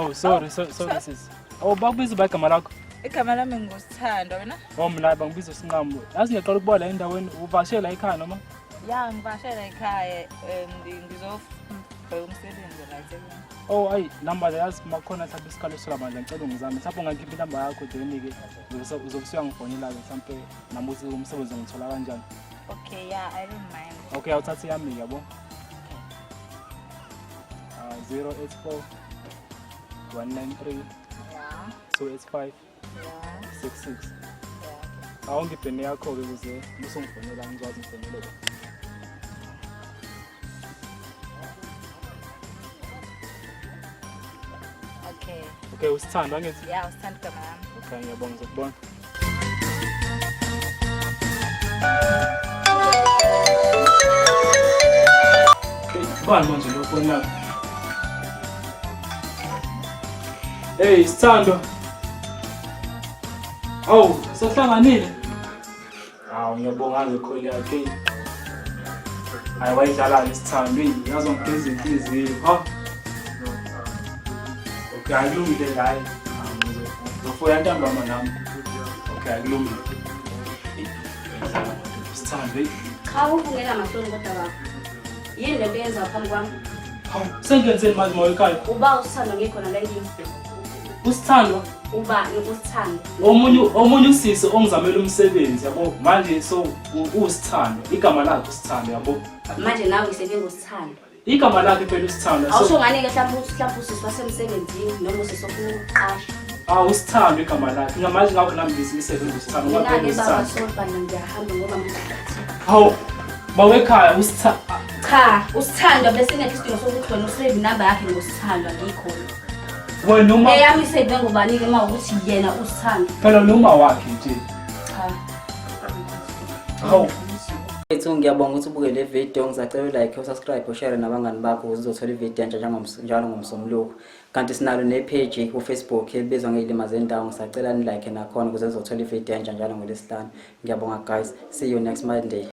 Oh, sorry sis. Oh, bakubiza igama lakho. Igama lami ngusithando wena? Oh, mina bangibiza uSinqamo. Yazi ngiyaqala ukuba la endaweni uvashela ekhaya noma? Ya, ngivashela ekhaya ngizofuna umsebenzi la eThekwini. Oh, ayi, number yazi makhona mhlawumbe isikalo solamandla ngicela ungizame. Mhlawumbe ungangikhipha inamba yakho then-ke uzokusuka ngifonela mhlawumbe namuthi umsebenzi ngithola kanjani. Okay, yeah, I don't mind. Okay, awuthathe yami yabo. 084 193 Yeah, 285 yeah, 66. yeah. Awungipeni yakho-ke ukuze usungifonela ngizwazi ngifonele. Okay. Okay, usithanda angithi? Yeah, usithanda igama lami. Okay, ngiyabonga ngizokubona. Bani manje lo phone lami? Hey, Sithando. Oh, sahlanganile. Hawu, ngiyabonga ngekholi yakhe. Hayi wayidlala isithando, yazi ngigeza inhliziyo. Ha? Okay, akulungile la. Ngizofuna ntambama nami. Okay, akulungile. Sithando. Cha uvungela amahloni kodwa baba. Yini lento yenza phambi kwami? Hawu, sengenzeni manje moya ekhaya? Uba usithando ngikhona la yini? Usithando? Uba usithando. Omunye usisi ongizamela umsebenzi yabo manje so uSithando igama lakhe uSithando yabo Manje nawe ngisebenza ngosithando. igama lakhe phela uSithando Awusho ngani ke mhlawumbe usisi wasemsebenzini noma usisi ofuna ukuqasha. uSithando igama lakhe ngamanje ngakho nami ngisisebenza uSithando ngoba Mina ke baba uSithando soba ngiyahamba ngoba manje. hawu bawekhaya uSithando Cha usithando bese ngeke isidingo sokuthi wena usave number yakhe ngosithando ngikhona. wena noma Eyami isave ngobani ke mawukuthi yena usithando. phela noma wakhe nje Cha. hawu Ethu ngiyabonga ukuthi ubuke le video ngizacela like usubscribe ushare nabangani bakho ukuze uzothola ivideo entsha njalo ngomsombuluko kanti sinalo ne page ku Facebook ebizwa ngeLima Zendawo ngisacela ni like nakhona ukuze uzothola ivideo entsha njalo ngoLwesihlanu ngiyabonga guys see you next Monday.